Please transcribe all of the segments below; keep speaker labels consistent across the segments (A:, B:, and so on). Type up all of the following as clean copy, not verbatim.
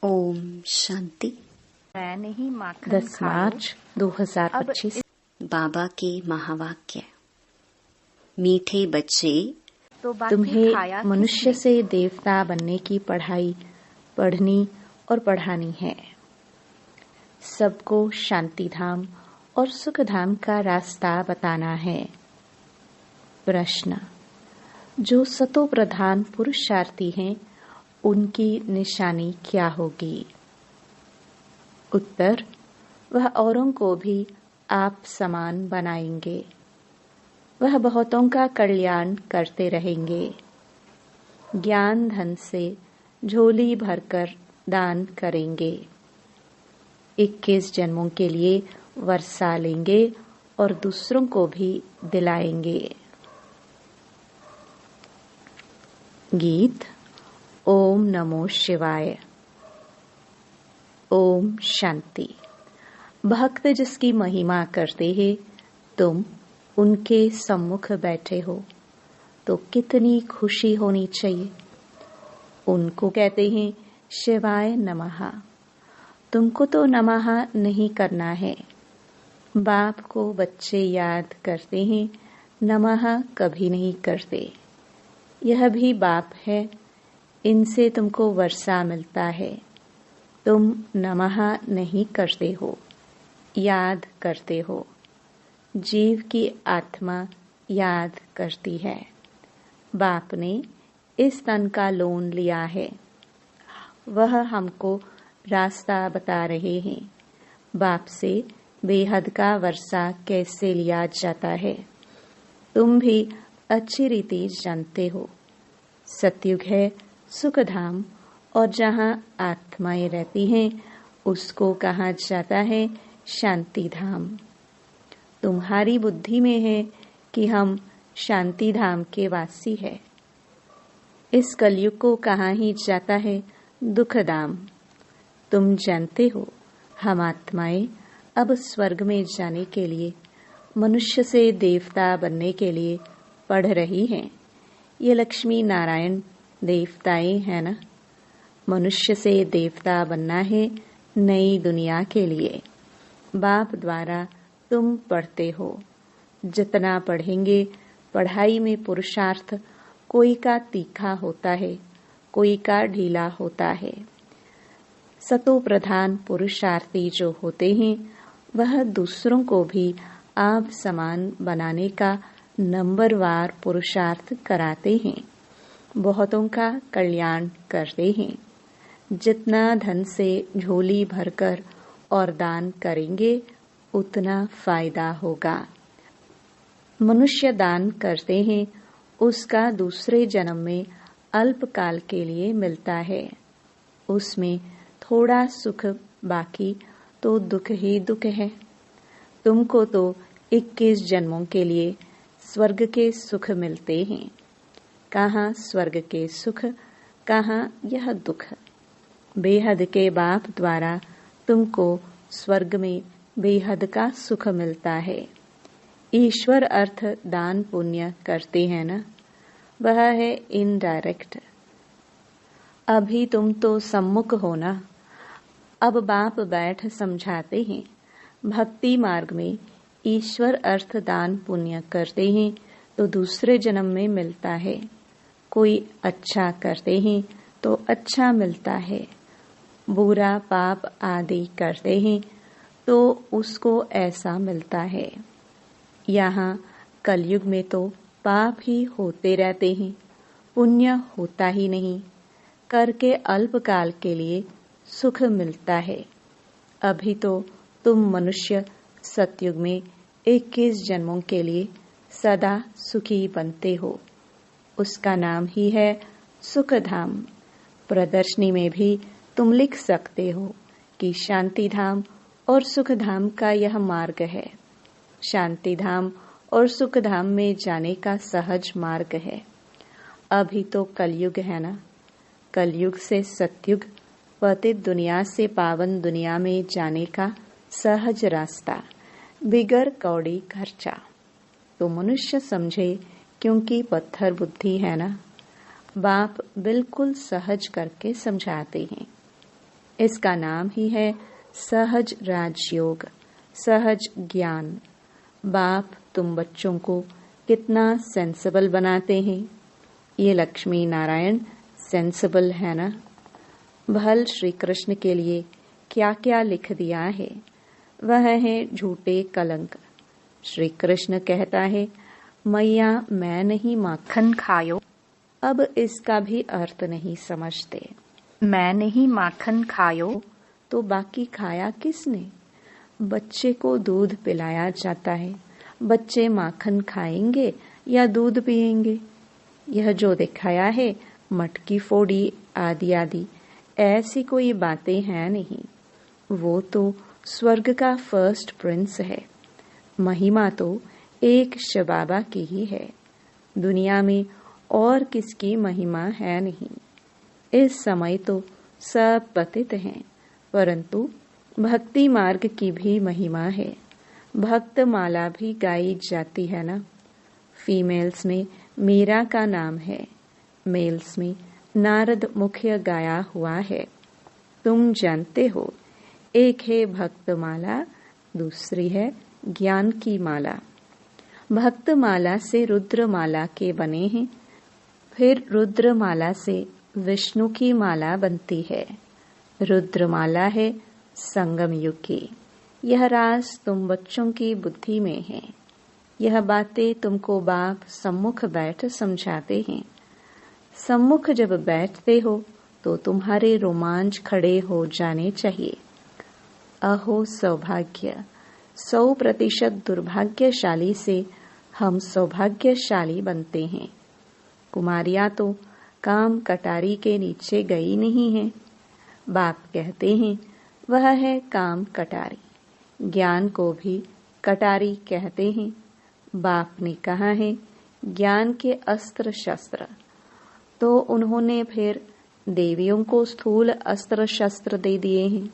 A: ओम शांति।
B: मैं नहीं माखन
C: 10 मार्च 2025।
A: बाबा के महावाक्य। मीठे बच्चे,
B: तो बाकी
C: तुम्हें
B: खाया
C: मनुष्य
B: किसने?
C: से देवता बनने की पढ़ाई पढ़नी और पढ़ानी है। सबको शांति धाम और सुख धाम का रास्ता बताना है। प्रश्न: जो सतो प्रधान पुरुषार्थी हैं, उनकी निशानी क्या होगी? उत्तर: वह औरों को भी आप समान बनाएंगे। वह बहुतों का कल्याण करते रहेंगे। ज्ञान धन से झोली भरकर दान करेंगे। 21 जन्मों के लिए वर्षा लेंगे और दूसरों को भी दिलाएंगे। गीत। ओम नमो शिवाय। ओम शांति। भक्त जिसकी महिमा करते हैं, तुम उनके सम्मुख बैठे हो तो कितनी खुशी होनी चाहिए। उनको कहते हैं शिवाय नमः। तुमको तो नमः नहीं करना है। बाप को बच्चे याद करते हैं, नमः कभी नहीं करते। यह भी बाप है, इनसे तुमको वर्षा मिलता है। तुम नमः नहीं करते हो, याद करते हो। जीव की आत्मा याद करती है। बाप ने इस तन का लोन लिया है। वह हमको रास्ता बता रहे हैं। बाप से बेहद का वर्षा कैसे लिया जाता है, तुम भी अच्छी रीति जानते हो। सतयुग है सुखधाम, और जहाँ आत्माएं रहती हैं उसको कहा जाता है शांति धाम। तुम्हारी बुद्धि में है कि हम शांति धाम के वासी है। इस कलयुग को कहा ही जाता है दुख धाम। तुम जानते हो, हम आत्माएं अब स्वर्ग में जाने के लिए, मनुष्य से देवता बनने के लिए पढ़ रही हैं। ये लक्ष्मी नारायण देवताएं हैं ना। मनुष्य से देवता बनना है नई दुनिया के लिए। बाप द्वारा तुम पढ़ते हो। जितना पढ़ेंगे, पढ़ाई में पुरुषार्थ कोई का तीखा होता है, कोई का ढीला होता है। सतो प्रधान पुरुषार्थी जो होते हैं, वह दूसरों को भी आप समान बनाने का नंबरवार पुरुषार्थ कराते हैं। बहुतों का कल्याण करते हैं। जितना धन से झोली भरकर और दान करेंगे, उतना फायदा होगा। मनुष्य दान करते हैं, उसका दूसरे जन्म में अल्पकाल के लिए मिलता है। उसमें थोड़ा सुख, बाकी तो दुख ही दुख है। तुमको तो 21 जन्मों के लिए स्वर्ग के सुख मिलते हैं। कहाँ स्वर्ग के सुख, कहाँ यह दुख। बेहद के बाप द्वारा तुमको स्वर्ग में बेहद का सुख मिलता है। ईश्वर अर्थ दान पुण्य करते हैं ना, वह है इनडायरेक्ट। अभी तुम तो सम्मुख हो ना। अब बाप बैठ समझाते हैं। भक्ति मार्ग में ईश्वर अर्थ दान पुण्य करते हैं तो दूसरे जन्म में मिलता है। कोई अच्छा करते हैं तो अच्छा मिलता है। बुरा पाप आदि करते हैं तो उसको ऐसा मिलता है। यहाँ कलयुग में तो पाप ही होते रहते हैं, पुण्य होता ही नहीं। करके अल्पकाल के लिए सुख मिलता है। अभी तो तुम मनुष्य सतयुग में 21 जन्मों के लिए सदा सुखी बनते हो। उसका नाम ही है सुखधाम। प्रदर्शनी में भी तुम लिख सकते हो कि शांति धाम और सुखधाम का यह मार्ग है। शांति धाम और सुखधाम में जाने का सहज मार्ग है। अभी तो कलयुग है ना। कलयुग से सतयुग, पतित दुनिया से पावन दुनिया में जाने का सहज रास्ता, बिगर कौड़ी खर्चा। तो मनुष्य समझे, क्योंकि पत्थर बुद्धि है ना। बाप बिल्कुल सहज करके समझाते हैं। इसका नाम ही है सहज राजयोग, सहज ज्ञान। बाप तुम बच्चों को कितना सेंसिबल बनाते हैं। ये लक्ष्मी नारायण सेंसिबल है ना। भल श्री कृष्ण के लिए क्या क्या लिख दिया है, वह है झूठे कलंक। श्री कृष्ण कहता है, मैया मैं नहीं माखन
B: खायो।
C: अब इसका भी अर्थ नहीं समझते।
B: मैं नहीं माखन खायो
C: तो बाकी खाया किसने? बच्चे को दूध पिलाया जाता है, बच्चे माखन खाएंगे या दूध पिएंगे? यह जो दिखाया है मटकी फोड़ी आदि आदि, ऐसी कोई बातें हैं नहीं। वो तो स्वर्ग का फर्स्ट प्रिंस है। महिमा तो एक शबाबा की ही है, दुनिया में और किसकी महिमा है नहीं। इस समय तो सब पतित हैं, परंतु भक्ति मार्ग की भी महिमा है। भक्त माला भी गाई जाती है ना। फीमेल्स में मीरा का नाम है, मेल्स में नारद मुख्य गाया हुआ है। तुम जानते हो, एक है भक्त माला, दूसरी है ज्ञान की माला। भक्त माला से रुद्र माला के बने हैं, फिर रुद्र माला से विष्णु की माला बनती है। रुद्र माला है संगम युग की। यह राज तुम बच्चों की बुद्धि में है। यह बातें तुमको बाप सम्मुख बैठ समझाते हैं। सम्मुख जब बैठते हो तो तुम्हारे रोमांच खड़े हो जाने चाहिए। अहो सौभाग्य, 100% दुर्भाग्यशाली से हम सौभाग्यशाली बनते हैं। कुमारियां तो काम कटारी के नीचे गई नहीं है। बाप कहते हैं वह है काम कटारी। ज्ञान को भी कटारी कहते हैं। बाप ने कहा है ज्ञान के अस्त्र शस्त्र, तो उन्होंने फिर देवियों को स्थूल अस्त्र शस्त्र दे दिए हैं।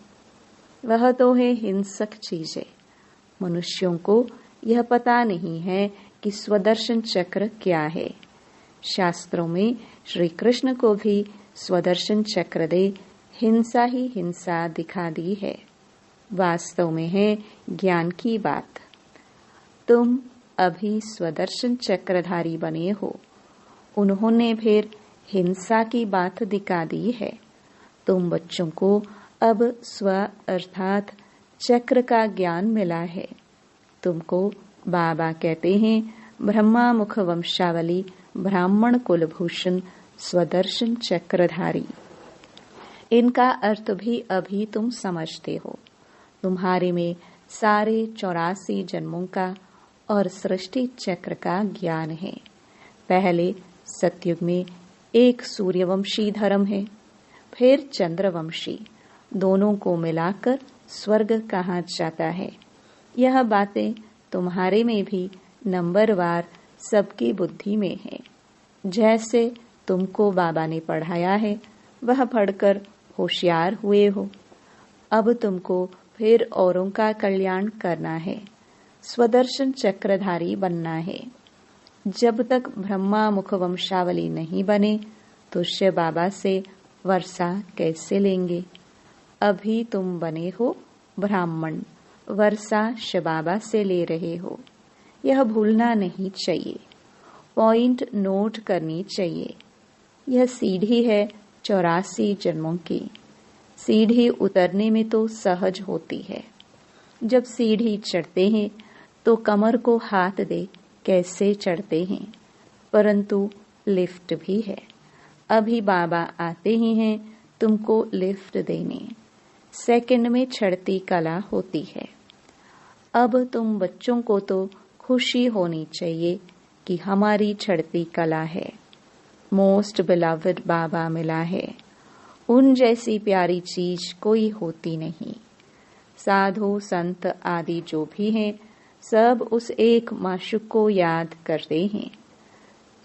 C: वह तो है हिंसक चीजें। मनुष्यों को यह पता नहीं है कि स्वदर्शन चक्र क्या है। शास्त्रों में श्री कृष्ण को भी स्वदर्शन चक्र दे हिंसा ही हिंसा दिखा दी है। वास्तव में है ज्ञान की बात। तुम अभी स्वदर्शन चक्रधारी बने हो, उन्होंने फिर हिंसा की बात दिखा दी है। तुम बच्चों को अब स्व अर्थात चक्र का ज्ञान मिला है। तुमको बाबा कहते हैं ब्रह्मा मुख वंशावली ब्राह्मण कुलभूषण स्वदर्शन चक्रधारी। इनका अर्थ भी अभी तुम समझते हो। तुम्हारे में सारे 84 जन्मों का और सृष्टि चक्र का ज्ञान है। पहले सतयुग में एक सूर्यवंशी धर्म है, फिर चंद्रवंशी, दोनों को मिलाकर स्वर्ग कहा जाता है। यह बातें तुम्हारे में भी नंबरवार सबकी बुद्धि में है। जैसे तुमको बाबा ने पढ़ाया है, वह पढ़कर होशियार हुए हो। अब तुमको फिर औरों का कल्याण करना है, स्वदर्शन चक्रधारी बनना है। जब तक ब्रह्मा मुख वंशावली नहीं बने तो शिव बाबा से वर्षा कैसे लेंगे? अभी तुम बने हो ब्राह्मण, वर्षा शिव बाबा से ले रहे हो। यह भूलना नहीं चाहिए, पॉइंट नोट करनी चाहिए। यह सीढ़ी है 84 जन्मों की। सीढ़ी उतरने में तो सहज होती है। जब सीढ़ी चढ़ते हैं तो कमर को हाथ दे कैसे चढ़ते हैं, परंतु लिफ्ट भी है। अभी बाबा आते ही हैं तुमको लिफ्ट देने। सेकंड में चढ़ती कला होती है। अब तुम बच्चों को तो खुशी होनी चाहिए कि हमारी चढ़ती कला है। मोस्ट बिलवड बाबा मिला है। उन जैसी प्यारी चीज कोई होती नहीं। साधु संत आदि जो भी हैं, सब उस एक माशूक को याद करते हैं।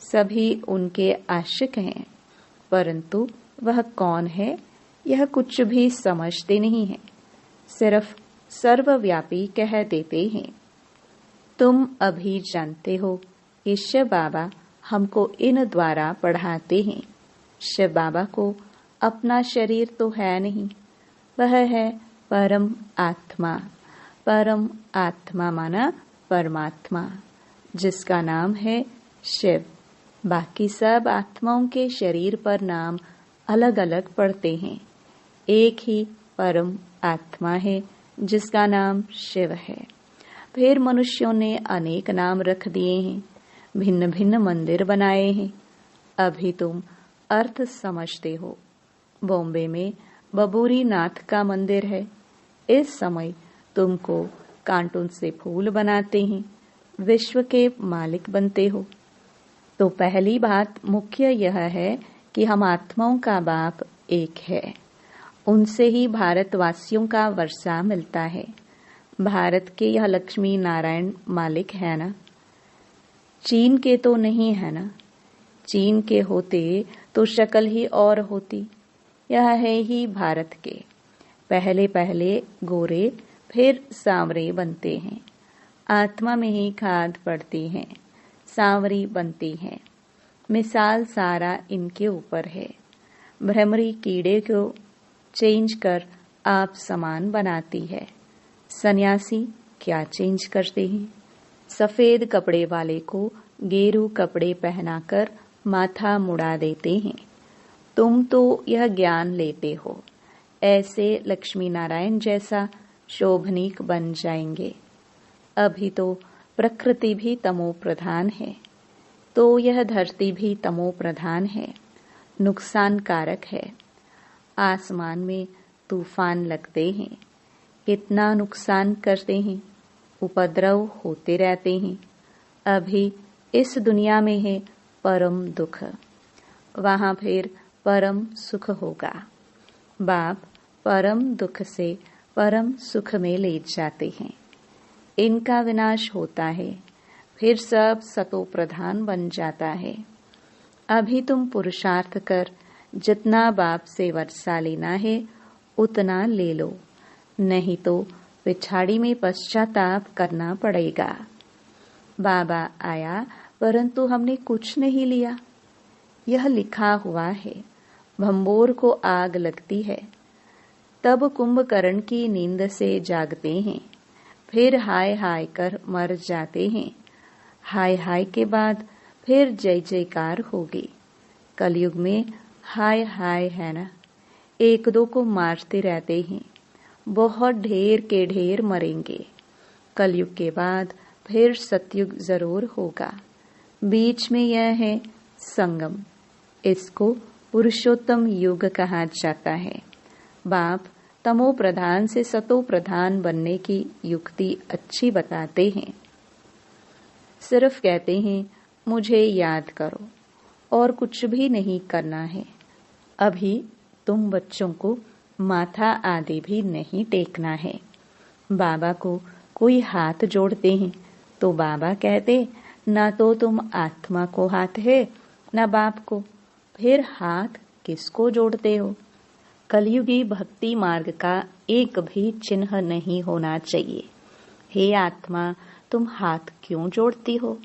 C: सभी उनके आशिक हैं, परंतु वह कौन है यह कुछ भी समझते नहीं हैं। सिर्फ सर्वव्यापी कह देते हैं। तुम अभी जानते हो कि शिव बाबा हमको इन द्वारा पढ़ाते हैं। शिव बाबा को अपना शरीर तो है नहीं, वह है परम आत्मा। परम आत्मा माना परमात्मा, जिसका नाम है शिव। बाकी सब आत्माओं के शरीर पर नाम अलग अलग पड़ते हैं। एक ही परम आत्मा है जिसका नाम शिव है। फिर मनुष्यों ने अनेक नाम रख दिए हैं, भिन्न भिन्न मंदिर बनाए हैं। अभी तुम अर्थ समझते हो। बॉम्बे में बबूरी नाथ का मंदिर है। इस समय तुमको कार्टून से फूल बनाते हैं, विश्व के मालिक बनते हो। तो पहली बात मुख्य यह है कि हम आत्माओं का बाप एक है। उनसे ही भारतवासियों का वर्षा मिलता है। भारत के यह लक्ष्मी नारायण मालिक है ना, चीन के तो नहीं है ना। चीन के होते तो शक्ल ही और होती। यह है ही भारत के। पहले पहले गोरे फिर सांवरे बनते हैं। आत्मा में ही खाद पड़ती है, सांवरी बनती है। मिसाल सारा इनके ऊपर है। भ्रमरी कीड़े को चेंज कर आप समान बनाती है। सन्यासी क्या चेंज करते हैं? सफेद कपड़े वाले को गेरू कपड़े पहनाकर माथा मुड़ा देते हैं। तुम तो यह ज्ञान लेते हो, ऐसे लक्ष्मी नारायण जैसा शोभनीक बन जाएंगे। अभी तो प्रकृति भी तमो प्रधान है, तो यह धरती भी तमो प्रधान है, नुकसानकारक है। आसमान में तूफान लगते हैं, कितना नुकसान करते हैं, उपद्रव होते रहते हैं। अभी इस दुनिया में है परम दुख, वहां फिर परम सुख होगा। बाप परम दुख से परम सुख में ले जाते हैं। इनका विनाश होता है, फिर सब सतो प्रधान बन जाता है। अभी तुम पुरुषार्थ कर जितना बाप से वर्षा लेना है उतना ले लो, नहीं तो पिछाड़ी में पश्चाताप करना पड़ेगा। बाबा आया परंतु हमने कुछ नहीं लिया। यह लिखा हुआ है, भंबोर को आग लगती है तब कुंभकर्ण की नींद से जागते हैं, फिर हाय हाय कर मर जाते हैं। हाय हाय के बाद फिर जय जयकार होगी। कलयुग में हाय हाय है ना, एक दो को मारते रहते हैं, बहुत ढेर के ढेर मरेंगे। कलयुग के बाद फिर सतयुग जरूर होगा। बीच में यह है संगम, इसको पुरुषोत्तम युग कहा जाता है। बाप तमो प्रधान से सतो प्रधान बनने की युक्ति अच्छी बताते हैं। सिर्फ कहते हैं मुझे याद करो और कुछ भी नहीं करना है। अभी तुम बच्चों को माथा आदि भी नहीं टेकना है। बाबा को कोई हाथ जोड़ते हैं तो बाबा कहते ना तो तुम आत्मा को हाथ है ना बाप को, फिर हाथ किसको जोड़ते हो? कलयुगी भक्ति मार्ग का एक भी चिन्ह नहीं होना चाहिए। हे आत्मा, तुम हाथ क्यों जोड़ती हो?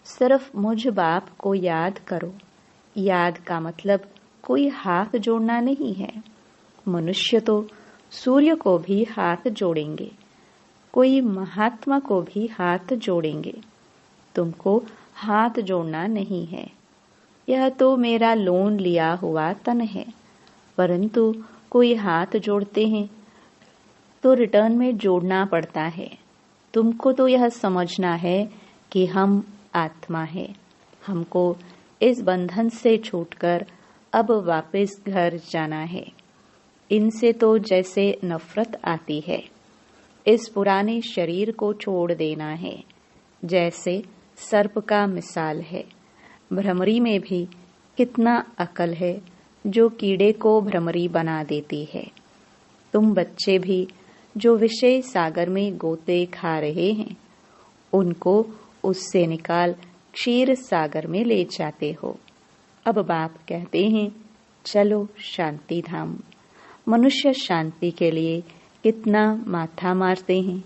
C: सिर्फ मुझ बाप को याद करो। याद का मतलब कोई हाथ जोड़ना नहीं है। मनुष्य तो सूर्य को भी हाथ जोड़ेंगे, कोई महात्मा को भी हाथ जोड़ेंगे। तुमको हाथ जोड़ना नहीं है। यह तो मेरा लोन लिया हुआ तन है, परंतु कोई हाथ जोड़ते हैं तो रिटर्न में जोड़ना पड़ता है। तुमको तो यह समझना है कि हम आत्मा है। हमको इस बंधन से छूटकर अब वापस घर जाना है। इनसे तो जैसे नफरत आती है। इस पुराने शरीर को छोड़ देना है, जैसे सर्प का मिसाल है। भ्रमरी में भी कितना अकल है जो कीड़े को भ्रमरी बना देती है। तुम बच्चे भी जो विषय सागर में गोते खा रहे हैं, उनको उससे निकाल क्षीर सागर में ले जाते हो। अब बाप कहते हैं चलो शांति धाम। मनुष्य शांति के लिए कितना माथा मारते हैं।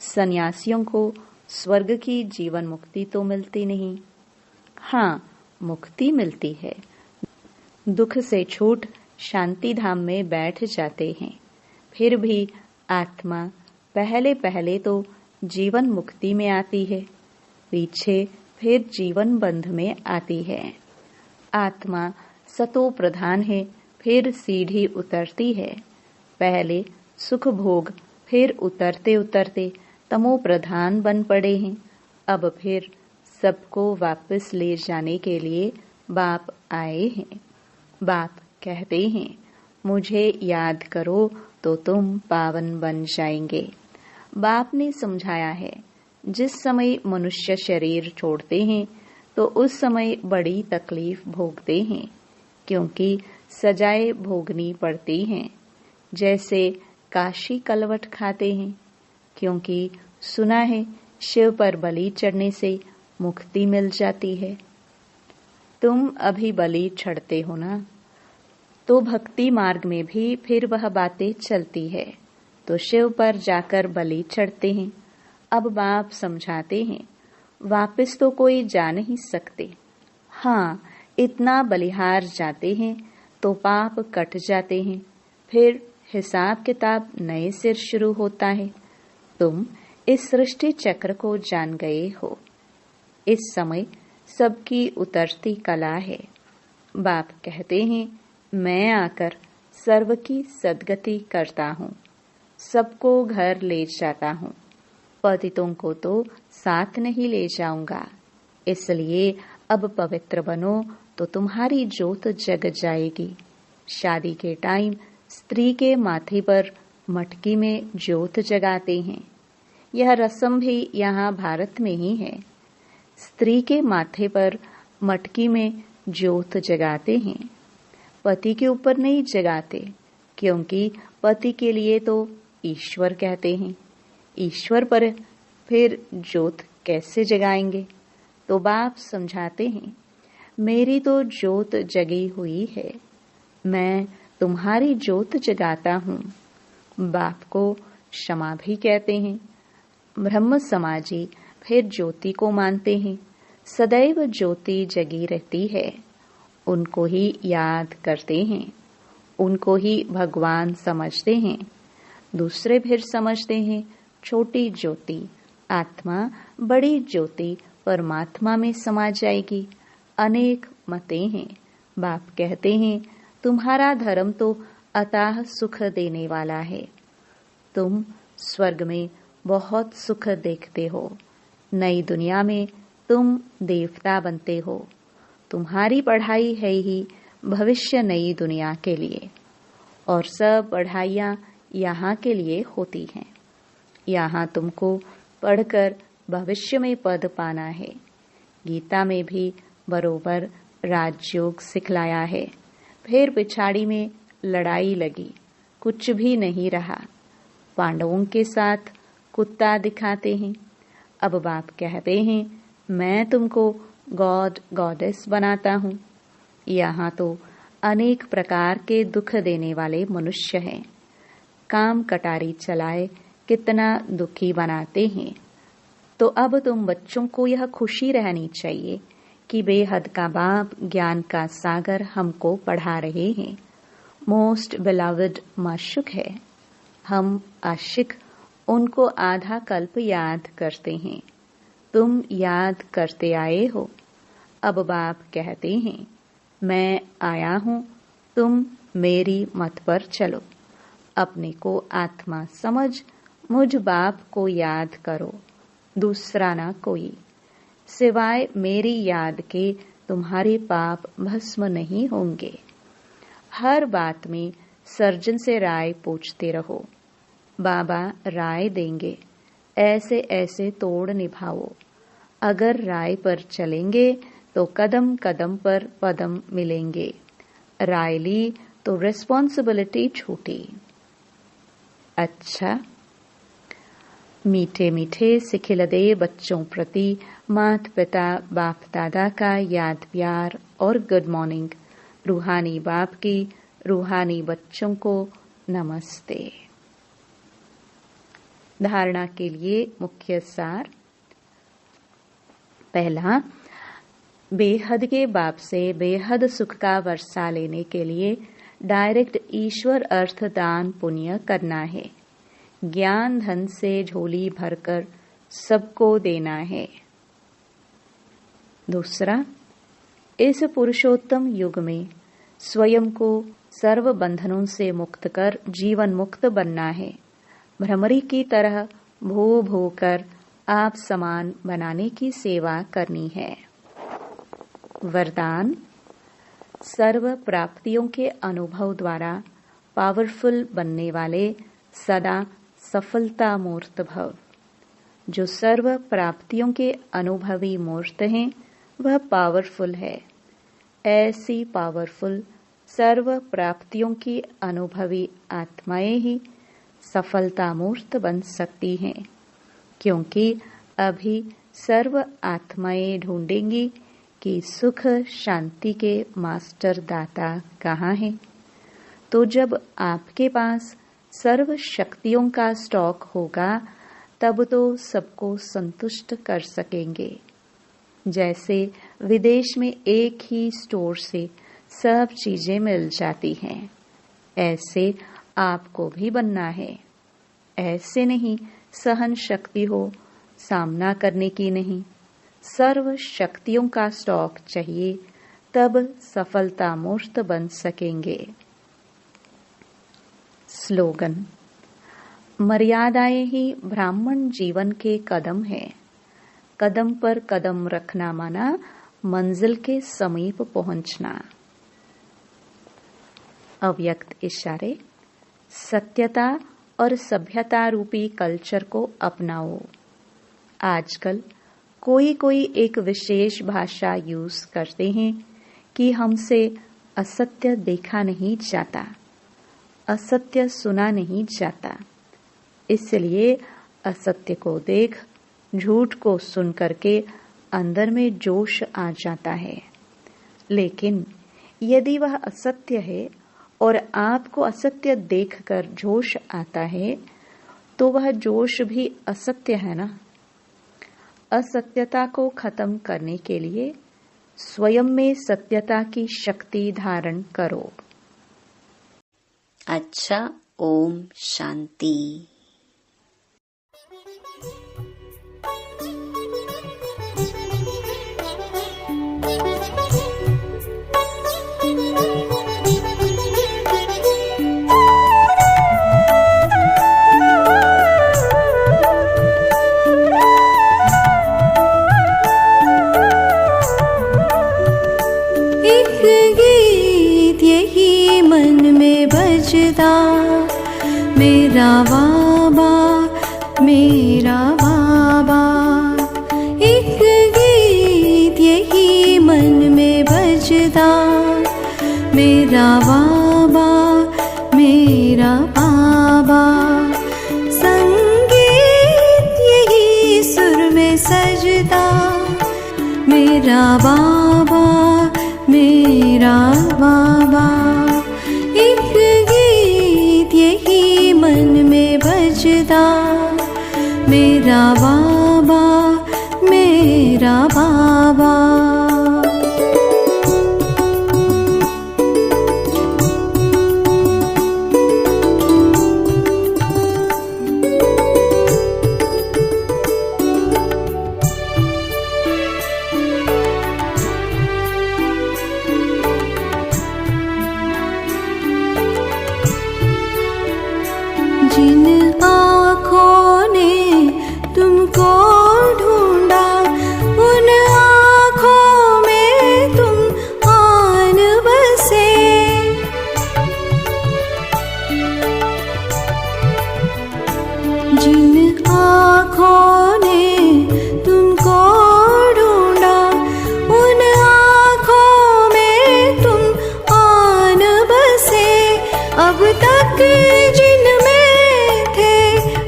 C: सन्यासियों को स्वर्ग की जीवन मुक्ति तो मिलती नहीं। हाँ, मुक्ति मिलती है। दुख से छूट शांति धाम में बैठ जाते हैं, फिर भी आत्मा पहले पहले तो जीवन मुक्ति में आती है, पीछे फिर जीवन बंध में आती है। आत्मा सतो प्रधान है, फिर सीढ़ी उतरती है। पहले सुख भोग, फिर उतरते उतरते तमो प्रधान बन पड़े हैं। अब फिर सबको वापस ले जाने के लिए बाप आए हैं। बाप कहते हैं, मुझे याद करो तो तुम पावन बन जाएंगे। बाप ने समझाया है, जिस समय मनुष्य शरीर छोड़ते हैं तो उस समय बड़ी तकलीफ भोगते हैं, क्योंकि सजाएं भोगनी पड़ती हैं। जैसे काशी कलवट खाते हैं, क्योंकि सुना है शिव पर बलि चढ़ने से मुक्ति मिल जाती है। तुम अभी बलि चढ़ते हो ना, तो भक्ति मार्ग में भी फिर वह बातें चलती है, तो शिव पर जाकर बलि चढ़ते हैं। अब बाप समझाते हैं, वापस तो कोई जा नहीं सकते। हाँ, इतना बलिहार जाते हैं तो पाप कट जाते हैं, फिर हिसाब किताब नए सिर शुरू होता है। तुम इस सृष्टि चक्र को जान गए हो। इस समय सबकी उतरती कला है। बाप कहते हैं, मैं आकर सर्व की सद्गति करता हूँ, सबको घर ले जाता हूँ, पतितों को तो साथ नहीं ले जाऊंगा। इसलिए अब पवित्र बनो तो तुम्हारी ज्योत जग जाएगी। शादी के टाइम स्त्री के माथे पर मटकी में ज्योत जगाते हैं। यह रस्म भी यहाँ भारत में ही है। स्त्री के माथे पर मटकी में ज्योत जगाते हैं, पति के ऊपर नहीं जगाते, क्योंकि पति के लिए तो ईश्वर कहते हैं। ईश्वर पर फिर ज्योत कैसे जगाएंगे? तो बाप समझाते हैं, मेरी तो ज्योत जगी हुई है, मैं तुम्हारी ज्योत जगाता हूँ। बाप को क्षमा भी कहते हैं। ब्रह्म समाजी फिर ज्योति को मानते हैं। सदैव ज्योति जगी रहती है, उनको ही याद करते हैं, उनको ही भगवान समझते हैं। दूसरे फिर समझते हैं छोटी ज्योति, आत्मा बड़ी ज्योति परमात्मा में समा जाएगी। अनेक मतें हैं। बाप कहते हैं, तुम्हारा धर्म तो अथाह सुख देने वाला है। तुम स्वर्ग में बहुत सुख देखते हो, नई दुनिया में तुम देवता बनते हो। तुम्हारी पढ़ाई है ही भविष्य नई दुनिया के लिए, और सब पढ़ाइयाँ यहाँ के लिए होती हैं। यहाँ तुमको पढ़कर भविष्य में पद पाना है। गीता में भी बरोबर राजयोग सिखलाया है। फिर पिछाड़ी में लड़ाई लगी, कुछ भी नहीं रहा। पांडवों के साथ कुत्ता दिखाते हैं। अब बाप कहते हैं, मैं तुमको गॉड गॉडेस बनाता हूँ। यहाँ तो अनेक प्रकार के दुख देने वाले मनुष्य हैं। काम कटारी चलाए कितना दुखी बनाते हैं। तो अब तुम बच्चों को यह खुशी रहनी चाहिए कि बेहद का बाप ज्ञान का सागर हमको पढ़ा रहे हैं। मोस्ट बिलवड माशुक है। हम आशिक उनको आधा कल्प याद करते हैं। तुम याद करते आए हो। अब बाप कहते हैं, मैं आया हूँ, तुम मेरी मत पर चलो। अपने को आत्मा समझ मुझ बाप को याद करो, दूसरा ना कोई। सिवाय मेरी याद के तुम्हारे पाप भस्म नहीं होंगे। हर बात में सर्जन से राय पूछते रहो। बाबा राय देंगे, ऐसे ऐसे तोड़ निभाओ। अगर राय पर चलेंगे तो कदम कदम पर पदम मिलेंगे। राय ली तो रिस्पॉन्सिबिलिटी छूटी। अच्छा, मीठे मीठे सिखिलदे बच्चों प्रति माता पिता बाप दादा का याद प्यार और गुड मॉर्निंग। रूहानी बाप की रूहानी बच्चों को नमस्ते। धारणा के लिए मुख्य सार। पहला, बेहद के बाप से बेहद सुख का वर्षा लेने के लिए डायरेक्ट ईश्वर अर्थ दान पुण्य करना है। ज्ञान धन से झोली भरकर सबको देना है। दूसरा, इस पुरुषोत्तम युग में स्वयं को सर्व बंधनों से मुक्त कर जीवन मुक्त बनना है। भ्रमरी की तरह भू भू कर आप समान बनाने की सेवा करनी है। वरदान, सर्व प्राप्तियों के अनुभव द्वारा पावरफुल बनने वाले सदा सफलता मूर्त भव। जो सर्व प्राप्तियों के अनुभवी मूर्त हैं वह पावरफुल है। ऐसी पावरफुल सर्व प्राप्तियों की अनुभवी आत्माएं ही सफलता मूर्त बन सकती हैं, क्योंकि अभी सर्व आत्माएं ढूंढेंगी कि सुख शांति के मास्टर दाता कहाँ हैं। तो जब आपके पास सर्व शक्तियों का स्टॉक होगा तब तो सबको संतुष्ट कर सकेंगे। जैसे विदेश में एक ही स्टोर से सब चीजें मिल जाती हैं, ऐसे आपको भी बनना है। ऐसे नहीं सहन शक्ति हो, सामना करने की नहीं, सर्व शक्तियों का स्टॉक चाहिए, तब सफलता मूर्त बन सकेंगे। स्लोगन, मर्यादाएं ही ब्राह्मण जीवन के कदम है। कदम पर कदम रखना माना मंजिल के समीप पहुंचना। अव्यक्त इशारे, सत्यता और सभ्यता रूपी कल्चर को अपनाओ। आजकल कोई एक विशेष भाषा यूज करते हैं कि हमसे असत्य देखा नहीं जाता, असत्य सुना नहीं जाता, इसलिए असत्य को देख, झूठ को सुन करके अंदर में जोश आ जाता है। लेकिन यदि वह असत्य है और आपको असत्य देखकर जोश आता है, तो वह जोश भी असत्य है ना। असत्यता को खत्म करने के लिए स्वयं में सत्यता की शक्ति धारण करो।
A: अच्छा, ओम शांति।
D: मेरा बाबा, मेरा बाबा, एक गीत यही मन में बजदा। मेरा बाबा, मेरा बाबा, संगीत यही सुर में सजदा। मेरा बाबा, मेरा बाबा, एक गीत यही मन में बजदा। मेरा बाबा, मेरा बाबा। जिन आँखों ने तुमको ढूंढा, उन आँखों में तुम आन बसे। जिन आँखों ने तुमको ढूंढा, उन आँखों में तुम आन बसे। अब तक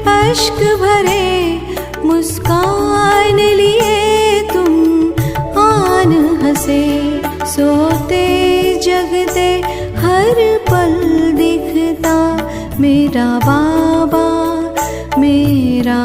D: अश्क भरे मुस्कान लिए तुम आन हंसे। सोते जगते हर पल दिखता मेरा बाबा, मेरा